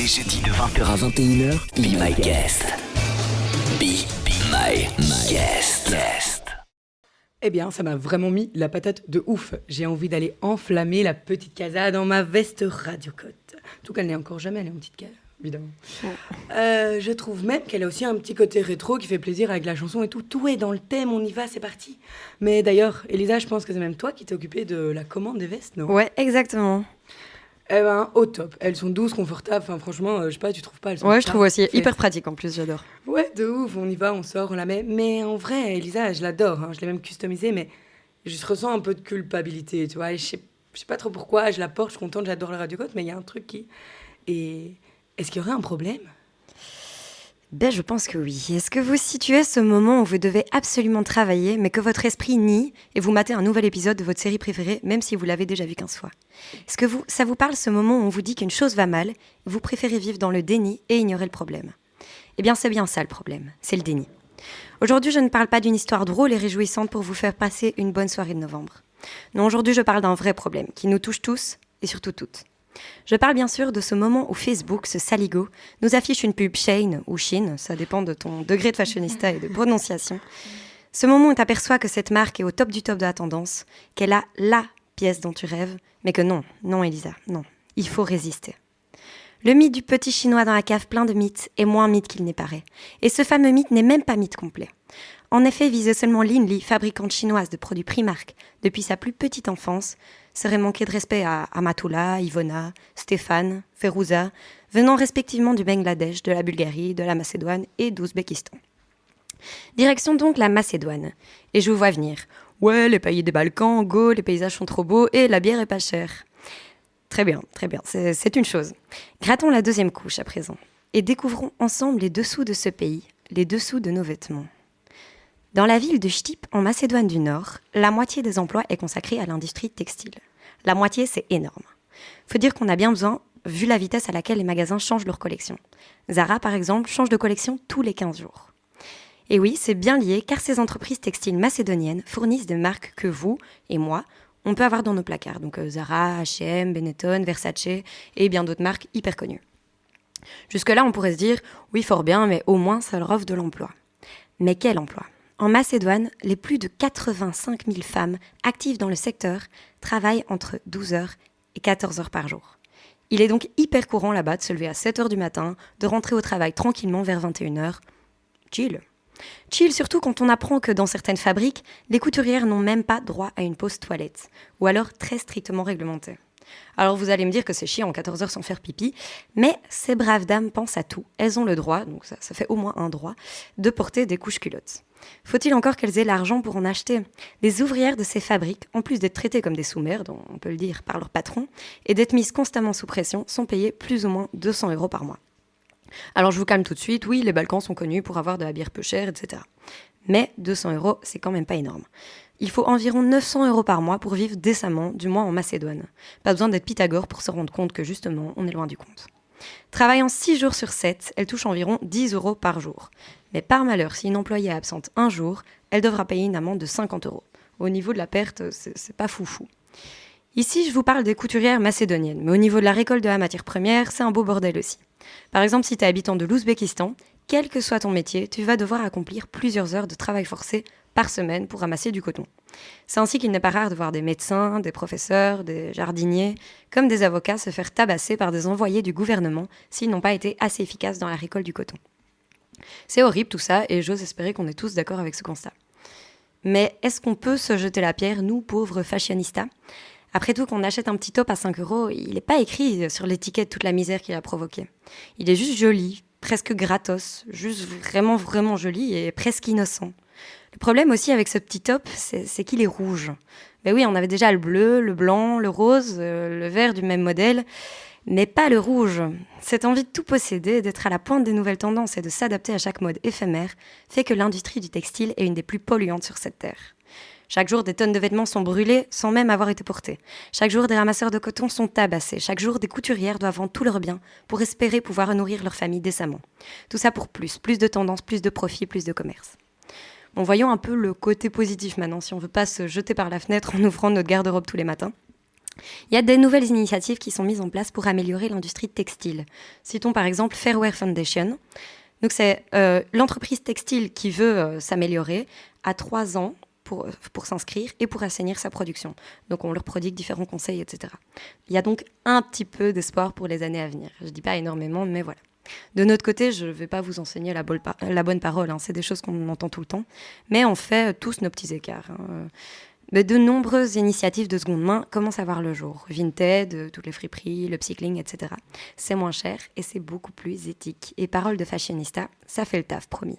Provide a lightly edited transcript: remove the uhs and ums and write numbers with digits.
Les jeudis de 20h à 21h, Be My Guest. Be My Guest. Eh bien, ça m'a vraiment mis la patate de ouf. J'ai envie d'aller enflammer la petite casa dans ma veste radiocote. Tout qu'elle n'est encore jamais allée en petite casa, évidemment. Je trouve même qu'elle a aussi un petit côté rétro qui fait plaisir avec la chanson et tout. Tout est dans le thème, on y va, c'est parti. Mais d'ailleurs, Elisa, je pense que c'est même toi qui t'es occupée de la commande des vestes, non ? Ouais, exactement. Eh ben, au top. Elles sont douces, confortables. Enfin, franchement, je sais pas, tu trouves pas, elles sont Ouais, je trouve aussi parfaites. hyper pratique en plus, j'adore. Ouais, de ouf, on y va, on sort, on la met. Mais en vrai, Elisa, je l'adore, hein, je l'ai même customisée, mais je ressens un peu de culpabilité, tu vois. Et je sais pas trop pourquoi, je la porte, je suis contente, j'adore la radiocote, mais il y a un truc qui... Et est-ce qu'il y aurait un problème ? Ben, je pense que oui. Est-ce que vous situez ce moment où vous devez absolument travailler, mais que votre esprit nie, et vous matez un nouvel épisode de votre série préférée, même si vous l'avez déjà vu 15 fois ? Est-ce que ça vous parle ce moment où on vous dit qu'une chose va mal, et vous préférez vivre dans le déni et ignorer le problème ? Eh bien, c'est bien ça le problème, c'est le déni. Aujourd'hui, je ne parle pas d'une histoire drôle et réjouissante pour vous faire passer une bonne soirée de novembre. Non, aujourd'hui, je parle d'un vrai problème qui nous touche tous, et surtout toutes. Je parle bien sûr de ce moment où Facebook, ce saligo, nous affiche une pub Shein ou Shein, ça dépend de ton degré de fashionista et de prononciation. Ce moment où tu aperçois que cette marque est au top du top de la tendance, qu'elle a LA pièce dont tu rêves, mais que non, Elisa, non, il faut résister. Le mythe du petit chinois dans la cave plein de mythes est moins mythe qu'il n'est paraît. Et ce fameux mythe n'est même pas mythe complet. En effet, viser seulement Lin Li, fabricante chinoise de produits Primark depuis sa plus petite enfance, serait manquer de respect à Amatullah, Ivona, Stéphane, Ferouza, venant respectivement du Bangladesh, de la Bulgarie, de la Macédoine et d'Ouzbékistan. Direction donc la Macédoine. Et je vous vois venir. Ouais, les pays des Balkans, go, les paysages sont trop beaux et la bière est pas chère. Très bien, c'est une chose. Grattons la deuxième couche à présent et découvrons ensemble les dessous de ce pays, les dessous de nos vêtements. Dans la ville de Chtip, en Macédoine du Nord, la moitié des emplois est consacrée à l'industrie textile. La moitié, c'est énorme. Faut dire qu'on a bien besoin, vu la vitesse à laquelle les magasins changent leur collection. Zara, par exemple, change de collection tous les 15 jours. Et oui, c'est bien lié, car ces entreprises textiles macédoniennes fournissent des marques que vous et moi, on peut avoir dans nos placards. Donc Zara, H&M, Benetton, Versace et bien d'autres marques hyper connues. Jusque-là, on pourrait se dire, oui, fort bien, mais au moins, ça leur offre de l'emploi. Mais quel emploi ? En Macédoine, les plus de 85 000 femmes actives dans le secteur travaillent entre 12 heures et 14 heures par jour. Il est donc hyper courant là-bas de se lever à 7 heures du matin, de rentrer au travail tranquillement vers 21 heures. Chill. Chill surtout quand on apprend que dans certaines fabriques, les couturières n'ont même pas droit à une pause toilette, ou alors très strictement réglementée. Alors vous allez me dire que c'est chiant en 14 heures sans faire pipi, mais ces braves dames pensent à tout. Elles ont le droit, donc ça fait au moins un droit, de porter des couches culottes. Faut-il encore qu'elles aient l'argent pour en acheter ? Les ouvrières de ces fabriques, en plus d'être traitées comme des sous-merdes, on peut le dire, par leur patron, et d'être mises constamment sous pression, sont payées plus ou moins 200 € par mois. Alors je vous calme tout de suite, oui, les Balkans sont connus pour avoir de la bière peu chère, etc. Mais 200 €, c'est quand même pas énorme. Il faut environ 900 € par mois pour vivre décemment, du moins en Macédoine. Pas besoin d'être Pythagore pour se rendre compte que justement, on est loin du compte. Travaillant 6 jours sur 7, elle touche environ 10 € par jour. Mais par malheur, si une employée est absente un jour, elle devra payer une amende de 50 €. Au niveau de la perte, c'est pas foufou. Ici, je vous parle des couturières macédoniennes, mais au niveau de la récolte de la matière première, c'est un beau bordel aussi. Par exemple, si tu es habitant de l'Ouzbékistan, quel que soit ton métier, tu vas devoir accomplir plusieurs heures de travail forcé par semaine pour ramasser du coton. C'est ainsi qu'il n'est pas rare de voir des médecins, des professeurs, des jardiniers, comme des avocats se faire tabasser par des envoyés du gouvernement s'ils n'ont pas été assez efficaces dans la récolte du coton. C'est horrible tout ça, et j'ose espérer qu'on est tous d'accord avec ce constat. Mais est-ce qu'on peut se jeter la pierre, nous, pauvres fashionistas ? Après tout, qu'on achète un petit top à 5 €, il n'est pas écrit sur l'étiquette toute la misère qu'il a provoquée. Il est juste joli, presque gratos, juste vraiment, vraiment joli et presque innocent. Le problème aussi avec ce petit top, c'est qu'il est rouge. Ben oui, on avait déjà le bleu, le blanc, le rose, le vert du même modèle, mais pas le rouge. Cette envie de tout posséder, d'être à la pointe des nouvelles tendances et de s'adapter à chaque mode éphémère, fait que l'industrie du textile est une des plus polluantes sur cette terre. Chaque jour, des tonnes de vêtements sont brûlés sans même avoir été portés. Chaque jour, des ramasseurs de coton sont tabassés. Chaque jour, des couturières doivent vendre tout leur bien pour espérer pouvoir nourrir leur famille décemment. Tout ça pour plus de tendances, plus de profit, plus de commerce. Bon, voyons un peu le côté positif maintenant, si on ne veut pas se jeter par la fenêtre en ouvrant notre garde-robe tous les matins. Il y a des nouvelles initiatives qui sont mises en place pour améliorer l'industrie textile. Citons par exemple Fairwear Foundation. Donc c'est l'entreprise textile qui veut s'améliorer à 3 ans pour s'inscrire et pour assainir sa production. Donc on leur prodigue différents conseils, etc. Il y a donc un petit peu d'espoir pour les années à venir. Je ne dis pas énormément, mais voilà. De notre côté, je ne vais pas vous enseigner la bonne parole, hein. C'est des choses qu'on entend tout le temps. Mais on fait tous nos petits écarts, hein. Mais de nombreuses initiatives de seconde main commencent à voir le jour. Vinted, toutes les friperies, le upcycling, etc. C'est moins cher et c'est beaucoup plus éthique. Et parole de fashionista, ça fait le taf, promis.